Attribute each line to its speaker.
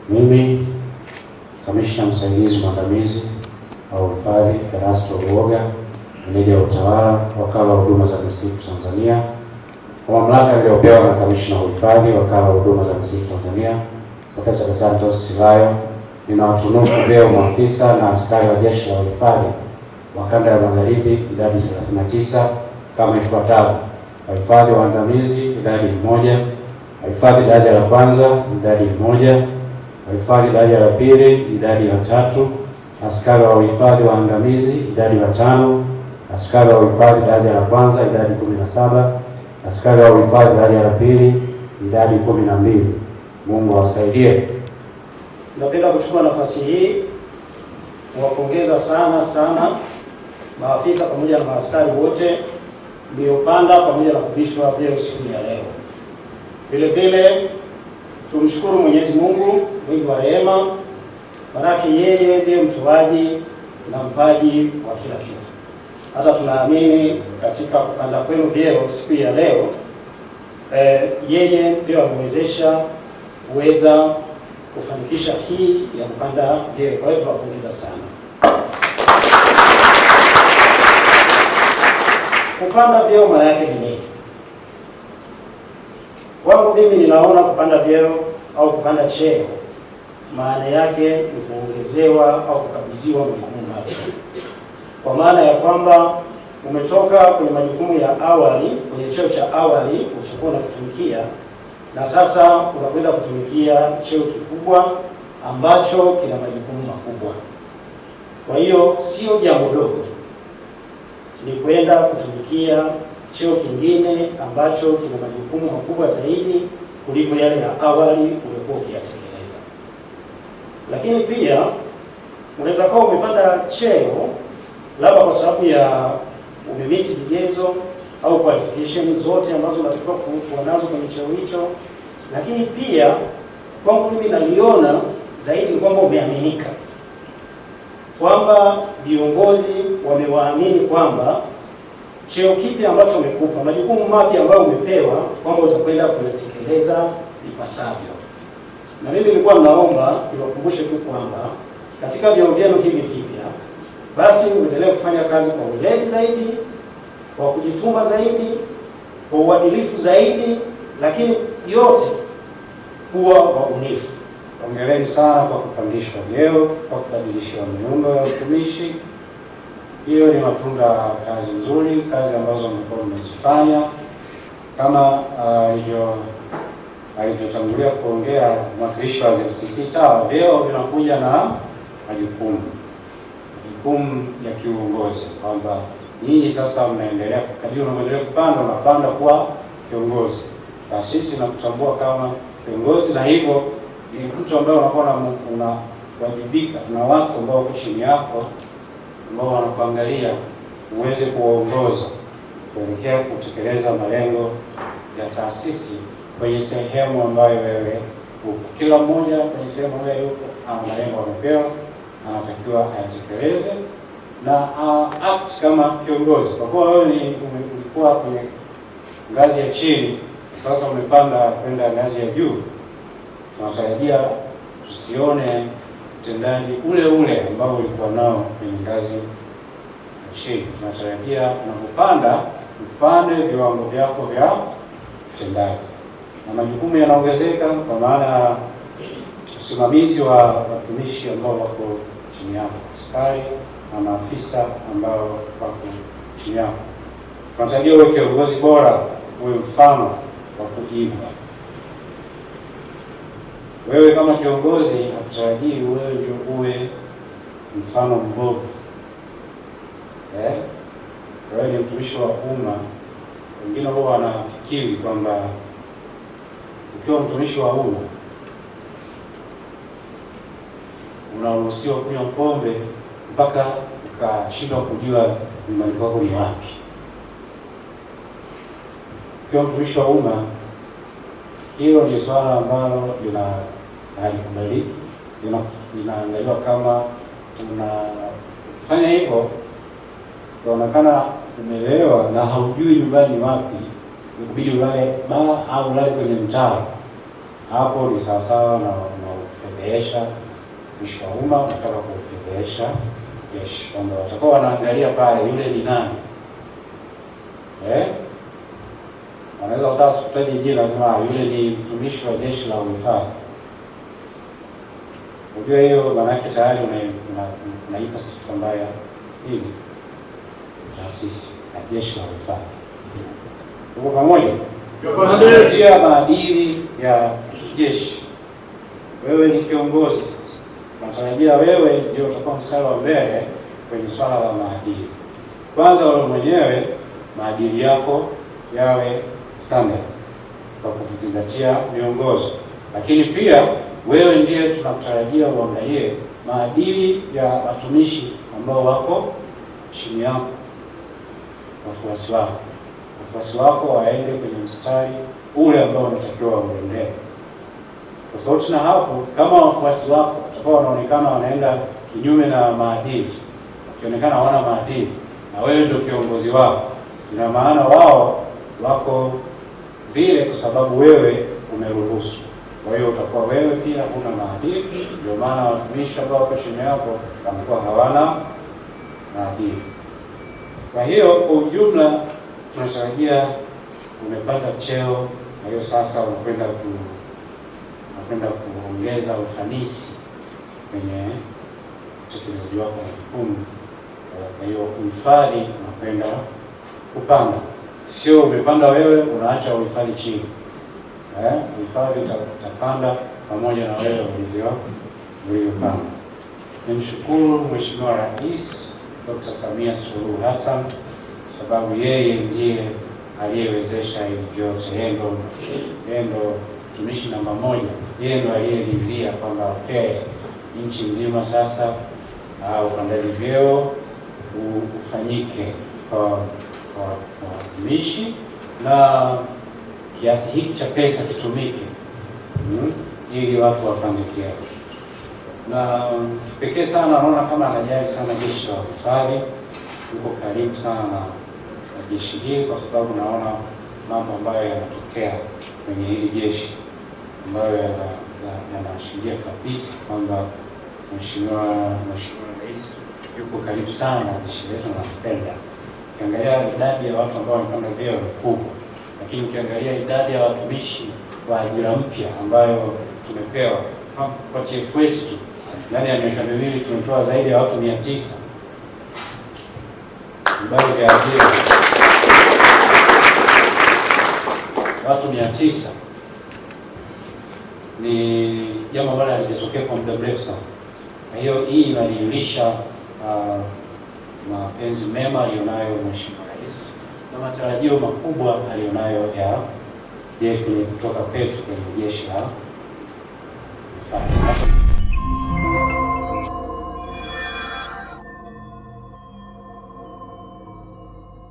Speaker 1: Mimi Kamishna Msaidizi Mwandamizi wa Uhifadhi Erasto Luoga, Meneja wa Utawala, Wakala wa Huduma za Misitu Tanzania, kwa mamlaka iliyopewa na Kamishna wa Uhifadhi, Wakala wa Huduma za Misitu Tanzania, Profesa Santos Silayo, ninawatunuku vyeo maafisa na askari wa Jeshi la Uhifadhi wa Kanda ya Magharibi idadi 39 kama ifuatavyo: wahifadhi waandamizi idadi 1, wahifadhi daraja la kwanza idadi 1, wahifadhi daraja la pili idadi 3, askari wa uhifadhi waandamizi idadi 5, askari wa uhifadhi daraja la kwanza idadi 17, askari wa uhifadhi daraja la pili idadi 12. Mungu awasaidie.
Speaker 2: Napenda kuchukua nafasi hii kuwapongeza sana maafisa pamoja na maaskari wote mliopanda pamoja na kuvishwa vyeo siku ya leo. Vile vile tumshukuru Mwenyezi Mungu mwingi wa rehema, maanake yeye ndiye mtoaji na mpaji wa kila kitu. Hata tunaamini katika kupanda kwenu vyeo siku ya leo, yeye ndio amewezesha kuweza kufanikisha hii ya kupanda vyeo. Kwa hiyo tunawapongeza sana. Kupanda vyeo maana yake ni nini? Kwangu mimi ninaona kupanda vyeo au kupanda cheo maana yake ni kuongezewa au kukabidhiwa majukumu mapya. Kwa maana ya kwamba umetoka kwenye majukumu ya awali, kwenye cheo cha awali ulichokuwa unakitumikia, na sasa unakwenda kutumikia cheo kikubwa ambacho kina majukumu makubwa. Kwa hiyo sio jambo dogo, ni kwenda kutumikia cheo kingine ambacho kina majukumu makubwa zaidi kuliko yale ya awali uliokuwa ukiyatekeleza. Lakini pia unaweza kuwa umepanda cheo labda kwa sababu ya umemiti vigezo au qualification zote ambazo unatakiwa kuwa nazo kwenye cheo hicho, lakini pia kwangu mimi naliona zaidi ni kwamba umeaminika, kwamba viongozi wamewaamini kwamba cheo kipi ambacho umekupa, majukumu mapya ambayo umepewa, kwamba utakwenda kuyatekeleza ipasavyo. Na mimi nilikuwa naomba niwakumbushe tu kwamba katika vyeo vyenu hivi vipya, basi uendelee kufanya kazi kwa weledi zaidi, kwa kujituma zaidi, kwa uadilifu zaidi, lakini yote kuwa wabunifu.
Speaker 1: Hongereni sana kwa kupandishwa vyeo, kwa kubadilishiwa miundo ya utumishi. Hiyo ni matunda ya kazi nzuri, kazi ambazo mmekuwa mmezifanya. Kama alivyotangulia kuongea mwakilishi wa ZFCC TAWA, vyeo vinakuja na majukumu ya kiuongozi, kwamba nyinyi sasa mnaendelea kadiri mnaendelea kupanda, unapanda kuwa kiongozi. Taasisi nakutambua kama kiongozi, na hivyo ni mtu ambaye unakuwa unawajibika na watu ambao wako chini yako, ambao wanakuangalia uweze kuwaongoza kuelekea kutekeleza malengo ya taasisi kwenye sehemu ambayo wewe uko. Kila mmoja kwenye sehemu ambayo yuko ana malengo amepewa, anatakiwa ayatekeleze na act kama kiongozi. Kwa kuwa wewe ulikuwa kwenye ngazi ya chini, sasa umepanda kwenda ngazi ya juu, tunatarajia tusione utendaji ule ambao ulikuwa nao kwenye ngazi ya chini. Tunatarajia unapopanda upande viwango vyako vya utendaji, na majukumu yanaongezeka, kwa maana usimamizi wa watumishi ambao wako chini yako, askari na maafisa ambao wako chini yako. Tunatarajia uwe kiongozi bora, uwe mfano wa kuigwa. Wewe kama kiongozi hatutarajii wewe ndio uwe mfano mbovu. Wewe ni mtumishi wa umma. Wengine wao wanafikiri kwamba ukiwa mtumishi wa umma unaruhusiwa kunywa pombe mpaka ukashindwa kujua nyumbani kwako ni wapi. Ukiwa mtumishi wa umma, hilo ni swala ambalo halikubaliki. Linaangaliwa kama unafanya hivyo unaonekana umelewa na haujui nyumbani wapi, ikubidi ulale baa au ulale kwenye mtaa. Hapo ni sawasawa na ufedheha. kufedhehesha utumishi wa umma, unataka kufedhehesha jeshi, kwamba watakuwa wanaangalia pale yule ni nani. Wanaweza kutaka sikutaje jina, lazima yule ni mtumishi wa jeshi la uhifadhi. Unajua hiyo maana yake tayari unaipa sifa mbaya hili taasisi na jeshi la uhifadhi. Tuko pamoja? Kuzingatia maadili ya jeshi. Wewe ni kiongozi sasa, natarajia wewe ndio utakuwa mstari wa mbele kwenye swala la maadili. Kwanza wewe mwenyewe maadili yako yawe standard kwa kuzingatia miongozo, lakini pia wewe ndiye tunakutarajia uangalie maadili ya watumishi ambao wako chini yako, wafuasi wako. Wafuasi wako waende kwenye mstari ule ambao unatakiwa uendee. Tofauti na hapo, kama wafuasi wako watakuwa wanaonekana wanaenda kinyume na maadili, wakionekana hawana maadili, na wewe ndio kiongozi wao, ina maana wao wako vile kwa sababu wewe umeruhusu. Kwa hiyo utakuwa wewe pia huna maadili, ndio maana watumishi ambao wako chini yako wanakuwa hawana maadili. Kwa hiyo kwa ujumla tunatarajia umepanda cheo, na hiyo sasa unakwenda kuongeza ufanisi kwenye utekelezaji wako wa majukumu. Kwa hiyo uhifadhi unakwenda kupanda, sio umepanda wewe unaacha uhifadhi chini. Uhifadhi utapanda pamoja na wewe ulivyopanda. Nimshukuru Mheshimiwa Rais Dr. Samia Suluhu Hassan kwa sababu yeye ndiye aliyewezesha hivi vyote. Yeye ndo mtumishi namba moja, yeye ndo aliyeridhia kwamba nchi nzima sasa upandaji vyeo ufanyike kwa watumishi na kiasi hiki cha pesa kitumike ili watu wapande vyeo. Na kipekee sana naona kama anajali sana jeshi la uhifadhi, yuko karibu sana na jeshi hili, kwa sababu naona mambo ambayo yanatokea kwenye hili jeshi ambayo yanaashiria kabisa kwamba Mheshimiwa Rais yuko karibu sana na jeshi letu na kupenda. Ukiangalia idadi ya watu ambao wamepanda vyeo ni kubwa, lakini ukiangalia idadi ya watumishi wa ajira mpya ambayo tumepewa kwa TFS tu, ndani ya miaka miwili tumetoa zaidi ya watu 900 vibali vya ajira, watu 900. Ni jambo ambalo halijatokea kwa muda mrefu sana. Na hiyo hii inadhihirisha mapenzi mema alionayo Mheshimiwa Rais na matarajio makubwa alionayo ya kutoka kwetu kwenye jeshi la uhifadhi.